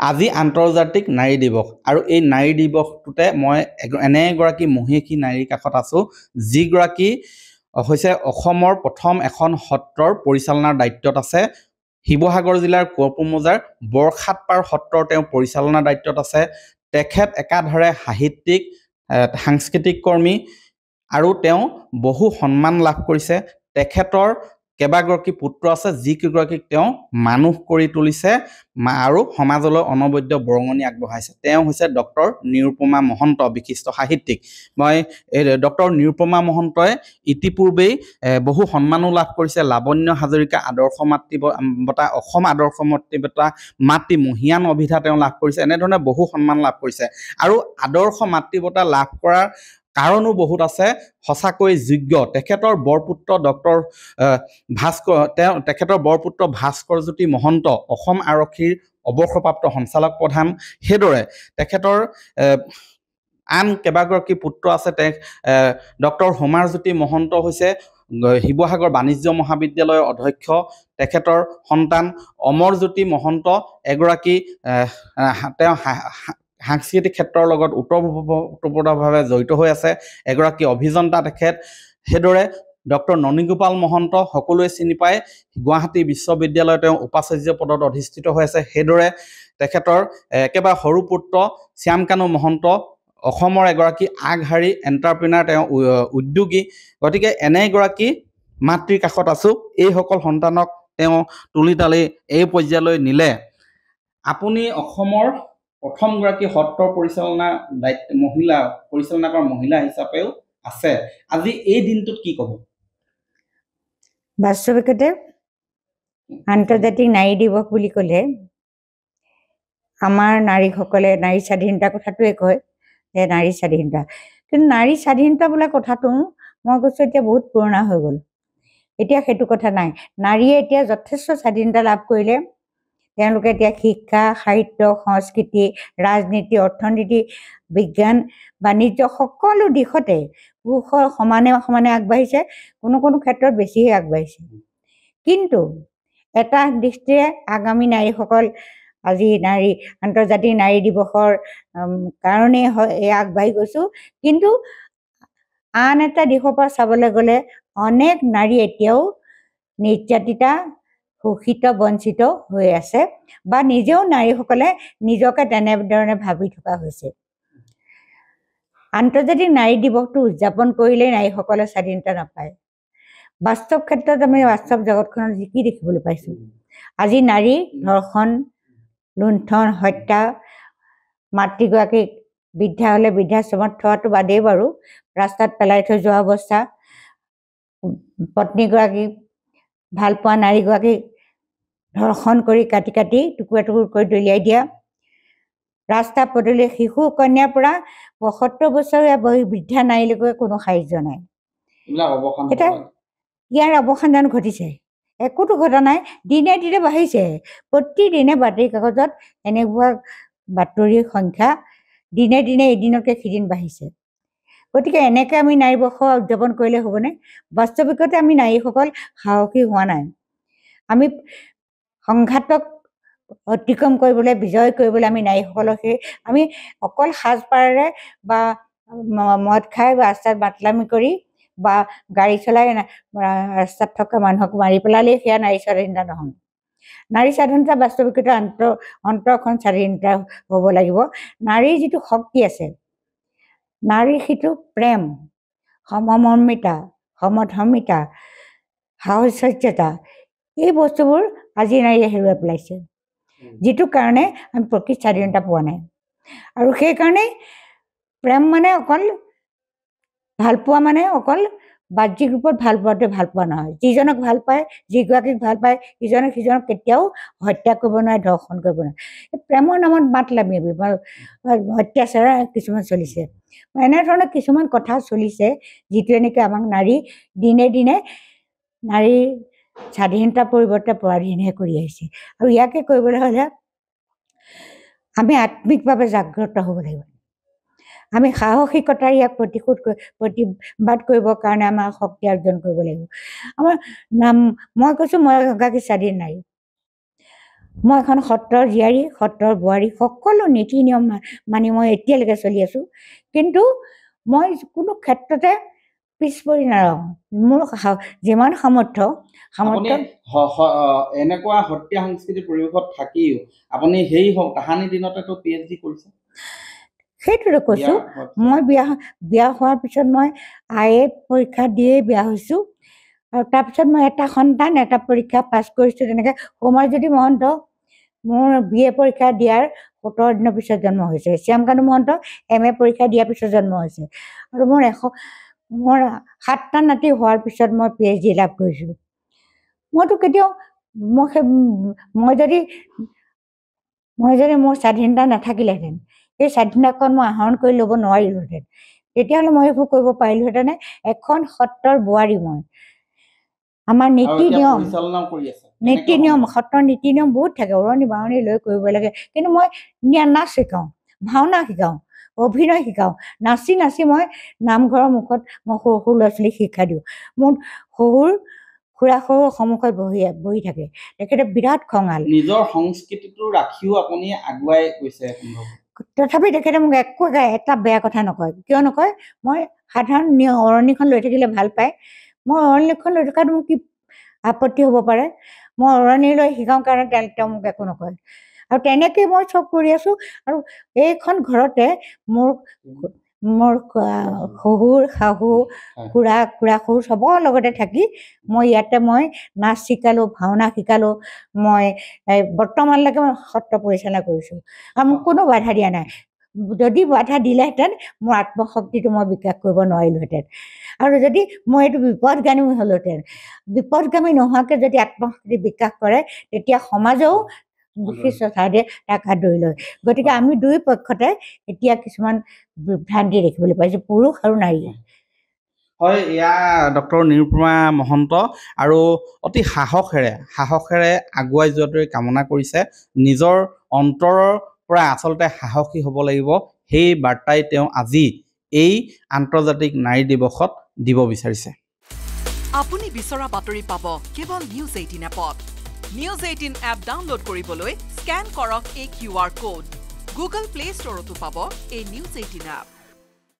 আজি আন্তৰ্জাতিক নাৰী দিৱস আৰু এই নাৰী দিৱসটোতে মই এনে এগৰাকী মহিয়সী নাৰীৰ কাষত আছো যিগৰাকী হৈছে অসমৰ প্ৰথম এখন সত্ৰৰ পৰিচালনাৰ দায়িত্বত আছে শিৱসাগৰ জিলাৰ কোঁৱৰপুমৌজাৰ বৰখাটপাৰ সত্ৰৰ তেওঁ পৰিচালনাৰ দায়িত্বত আছে তেখেত একাধাৰে সাহিত্যিক সাংস্কৃতিক কৰ্মী আৰু তেওঁ বহু সন্মান লাভ কৰিছে তেখেতৰ কেইবাগৰাকী পুত্ৰ আছে যিকেইগৰাকীক তেওঁ মানুহ কৰি তুলিছে আৰু সমাজলৈ অনবদ্য বৰঙণি আগবঢ়াইছে তেওঁ হৈছে ডক্টৰ নিৰুপমা মহন্ত বিশিষ্ট সাহিত্যিক মই ডক্টৰ নিৰুপমা মহন্তই ইতিপূৰ্বেই বহু সন্মানো লাভ কৰিছে লাৱণ্য হাজৰিকা আদৰ্শ মাতৃ বঁটা অসম আদৰ্শ মাতৃ বঁটা মাতৃ মহিয়ান অভিধা তেওঁ লাভ কৰিছে এনেধৰণে বহু সন্মান লাভ কৰিছে আৰু আদৰ্শ মাতৃ বঁটা লাভ কৰাৰ কাৰণো বহুত আছে সঁচাকৈ যোগ্য তেখেতৰ বৰপুত্ৰ ডক্টৰ তেখেতৰ বৰপুত্ৰ ভাস্কৰজ্যোতি মহন্ত অসম আৰক্ষীৰ অৱসৰপ্ৰাপ্ত সঞ্চালক প্ৰধান সেইদৰে তেখেতৰ আন কেইবাগৰাকী পুত্ৰ আছে ডক্টৰ হোমাৰজ্যোতি মহন্ত হৈছে শিৱসাগৰ বাণিজ্য মহাবিদ্যালয়ৰ অধ্যক্ষ তেখেতৰ সন্তান অমৰজ্যোতি মহন্ত এগৰাকী তেওঁ সাংস্কৃতিক ক্ষেত্ৰৰ লগত ওতঃপ্ৰোতভাৱে জড়িত হৈ আছে এগৰাকী অভিযন্তা তেখেত সেইদৰে ডক্টৰ ননীগোপাল মহন্ত সকলোৱে চিনি পায় গুৱাহাটী বিশ্ববিদ্যালয়ত তেওঁ উপাচাৰ্য পদত অধিষ্ঠিত হৈ আছে সেইদৰে তেখেতৰ একেবাৰে সৰু পুত্ৰ শ্যামকানু মহন্ত অসমৰ এগৰাকী আগশাৰী এণ্টাৰপ্ৰিনাৰ তেওঁ উদ্যোগী গতিকে এনেগৰাকী মাতৃৰ কাষত আছো এইসকল সন্তানক তেওঁ তুলি তালি এই পৰ্যায়লৈ নিলে আপুনি অসমৰ প্ৰথমগৰাকী সত্ৰ পৰিচালনা কৰা মহিলা হিচাপেও আছে আজি এই দিনটোত কি ক'ব বাস্তৱিকতে আন্তৰ্জাতিক নাৰী দিৱস বুলি ক'লে আমাৰ নাৰীসকলে নাৰী স্বাধীনতাৰ কথাটোৱে কয় যে নাৰী স্বাধীনতা কিন্তু নাৰী স্বাধীনতা বোলা কথাটো মই কৈছোঁ এতিয়া বহুত পুৰণা হৈ গ'ল এতিয়া সেইটো কথা নাই নাৰীয়ে এতিয়া যথেষ্ট স্বাধীনতা লাভ কৰিলে তেওঁলোকে এতিয়া শিক্ষা সাহিত্য সংস্কৃতি ৰাজনীতি অৰ্থনীতি বিজ্ঞান বাণিজ্য সকলো দিশতে পুৰুষৰ সমানে সমানে আগবাঢ়িছে কোনো কোনো ক্ষেত্ৰত বেছিহে আগবাঢ়িছে কিন্তু এটা দৃষ্টিৰে আগামী নাৰীসকল আজি আন্তৰ্জাতিক নাৰী দিৱসৰ কাৰণে আগবাঢ়ি গৈছোঁ কিন্তু আন এটা দিশৰ পৰা চাবলৈ গ'লে অনেক নাৰী এতিয়াও নিৰ্যাতিতা শোষিত বঞ্চিত হৈ আছে বা নিজেও নাৰীসকলে নিজকে তেনেধৰণে ভাবি থকা হৈছে আন্তৰ্জাতিক নাৰী দিৱসটো উদযাপন কৰিলেই নাৰীসকলে স্বাধীনতা নাপায় বাস্তৱ ক্ষেত্ৰত আমি বাস্তৱ জগতখনত কি দেখিবলৈ পাইছোঁ আজি নাৰী ধৰ্ষণ লুণ্ঠন হত্যা মাতৃগৰাকীক বৃদ্ধা হ'লে বৃদ্ধাশ্ৰমত থোৱাটো বাদেই বাৰু ৰাস্তাত পেলাই থৈ যোৱা অৱস্থা পত্নীগৰাকীক ভালপোৱা নাৰীগৰাকীক ধৰ্ষণ কৰি কাটি কাটি টুকুৰা টুকুৰ কৰি দলিয়াই দিয়া ৰাস্তা পদূলি শিশু কন্যাৰ পৰা ৭৫ বছৰীয়া বৃদ্ধা নাৰীলৈকে কোনো সাহায্য নাই এতিয়া ইয়াৰ অৱসান জানো ঘটিছে একোতো ঘটা নাই দিনে দিনে বাঢ়িছে প্ৰতিদিনে বাতৰি কাকতত এনেকুৱা বাতৰিৰ সংখ্যা দিনে দিনে এদিনতকৈ সিদিন বাঢ়িছে গতিকে এনেকৈ আমি নাৰী দিৱস উদযাপন কৰিলে হ'বনে বাস্তৱিকতে আমি নাৰীসকল সাহসী হোৱা নাই আমি সংঘাতক অতিক্ৰম কৰিবলৈ বিজয় কৰিবলৈ আমি নাৰীসকলক আমি অকল সাজপাৰেৰে বা মদ খাই বা ৰাস্তাত বাটলামি কৰি বা গাড়ী চলাই ৰাস্তাত থকা মানুহক মাৰি পেলালেই সেয়া নাৰী স্বাধীনতা নহয় নাৰী স্বাধীনতা বাস্তৱিকতে অন্তৰখন স্বাধীনতা হ'ব লাগিব নাৰীৰ যিটো শক্তি আছে নাৰীৰ সেইটো প্ৰেম সমমৰ্মিতা সমধৰ্মিতা সাহচৰ্যতা এই বস্তুবোৰ আজি নাৰীয়ে হেৰুৱাই পেলাইছে যিটো কাৰণে আমি প্ৰকৃত স্বাধীনতা পোৱা নাই আৰু সেইকাৰণে প্ৰেম মানে অকল ভালপোৱা মানে অকল বাহ্যিক ৰূপত ভাল পোৱাটোৱে ভাল পোৱা নহয় যিজনক ভাল পায় যিগৰাকীক ভাল পায় ইজনে সিজনক কেতিয়াও হত্যা কৰিব নোৱাৰে ধৰ্ষণ কৰিব নোৱাৰে প্ৰেমৰ নামত মাতলামি অত্যাচাৰ কিছুমান চলিছে এনেধৰণৰ কিছুমান কথা চলিছে যিটোৱে নেকি আমাক নাৰী দিনে দিনে নাৰীৰ স্বাধীনতাৰ পৰিৱৰ্তে পৰাধীনহে কৰি আহিছে আৰু ইয়াকে কৰিবলৈ হ'লে আমি আত্মিকভাৱে জাগ্ৰত হ'ব লাগিব আমি সাহসিকতাৰ ইয়াক প্ৰতিবাদ কৰিবৰ কাৰণে আমাৰ শক্তি অৰ্জন কৰিব লাগিব আমাৰ মই কৈছোঁ মই এগৰাকী স্বাধীন নাৰী মই এখন সত্ৰৰ জীয়াৰী সত্ৰৰ বোৱাৰী সকলো নীতি নিয়ম মানি মই এতিয়ালৈকে চলি আছোঁ কিন্তু মই কোনো ক্ষেত্ৰতে পিছ পৰি নাৰাওঁ মোৰ যিমান সামৰ্থ্য এনেকুৱা সত্ৰীয়া সংস্কৃতিৰ পৰিৱেশত থাকিও আপুনি সেই তাহানি দিনতেতো PhD কৰিছে সেইটোতো কৈছোঁ মই বিয়া হোৱাৰ পিছত মই IAS পৰীক্ষা দিয়েই বিয়া হৈছোঁ আৰু তাৰপিছত মই এটা সন্তান এটা পৰীক্ষা পাছ কৰিছোঁ তেনেকৈ হোমাৰজ্যোতি মহন্ত মোৰ BA পৰীক্ষা দিয়াৰ 17 দিনৰ পিছত জন্ম হৈছে শ্যামকানু মহন্ত MA পৰীক্ষা দিয়াৰ পিছত জন্ম হৈছে আৰু মোৰ 7টা নাতি হোৱাৰ পিছত মই PhD লাভ কৰিছোঁ মইতো কেতিয়াও মই যদি মোৰ স্বাধীনতা নাথাকিলেহেঁতেন এই স্বাধীনতাকণ মই আহৰণ কৰি ল'ব নোৱাৰিলোহেঁতেন তেতিয়াহ'লে মই এইবোৰ কৰিব পাৰিলোহেঁতেনে এখন সত্ৰৰ বোৱাৰী মই আমাৰ নীতি নিয়ম সত্ৰৰ নীতি নিয়ম বহুত থাকে উৰণি বাৰণি লৈ কৰিব লাগে কিন্তু মই নাচ শিকাওঁ ভাওনা শিকাওঁ অভিনয় শিকাওঁ নাচি মই নামঘৰৰ মুখত মই সৰু সৰু ল'ৰা ছোৱালীক শিক্ষা দিওঁ মোৰ খুৰা সন্মুখত বহি থাকে তেখেতে বিৰাট খঙাল নিজৰ সংস্কৃতিটো ৰাখিও আপুনি আগুৱাই গৈছে তথাপি তেখেতে মোক একো এটা বেয়া কথা নকয় কিয় নকয় মই সাধাৰণ অৰণিখন লৈ থাকিলে ভাল পায় মই অৰণিখন লৈ থকাত মোক কি আপত্তি হ'ব পাৰে মই অৰণি লৈ শিকাওঁ কাৰণে তেওঁ মোক একো নকয় আৰু তেনেকৈ মই চব কৰি আছোঁ আৰু এইখন ঘৰতে মোৰ শহুৰ শাহু খুৰা শহুৰ চবৰ লগতে থাকি মই ইয়াতে মই নাচ শিকালোঁ ভাওনা শিকালোঁ মই বৰ্তমানলৈকে মই সত্ৰ পৰিচালনা কৰিছোঁ আৰু মোক কোনো বাধা দিয়া নাই যদি বাধা দিলেহেঁতেন মোৰ আত্মশক্তিটো মই বিকাশ কৰিব নোৱাৰিলোহেঁতেন আৰু যদি মই এইটো বিপদগামী হ'লোহেঁতেন বিপদগামী নোহোৱাকৈ যদি আত্মশক্তি বিকাশ কৰে তেতিয়া সমাজেও বিশিষ্টতাৰে তাক আদৰি লয় গতিকে আমি দুই পক্ষতে এতিয়া কিছুমান বিভ্ৰান্তি দেখিবলৈ পাইছোঁ পুৰুষ আৰু নাৰী হয় এয়া ডক্টৰ নিৰুপমা মহন্ত আৰু অতি সাহসেৰে আগুৱাই যোৱাটোৱে কামনা কৰিছে নিজৰ অন্তৰৰ পৰা আচলতে সাহসী হ'ব লাগিব সেই বাৰ্তাই তেওঁ আজি এই আন্তৰ্জাতিক নাৰী দিৱসত দিব বিচাৰিছে আপুনি বিচৰা বাতৰি পাব কেৱল নিউজ 18 এপত নিউজ 18 এপ ডাউনলোড কৰিবলৈ স্ক্যান কৰক এই QR কোড গুগল প্লে ষ্টৰতো পাব এই নিউজ 18 এপ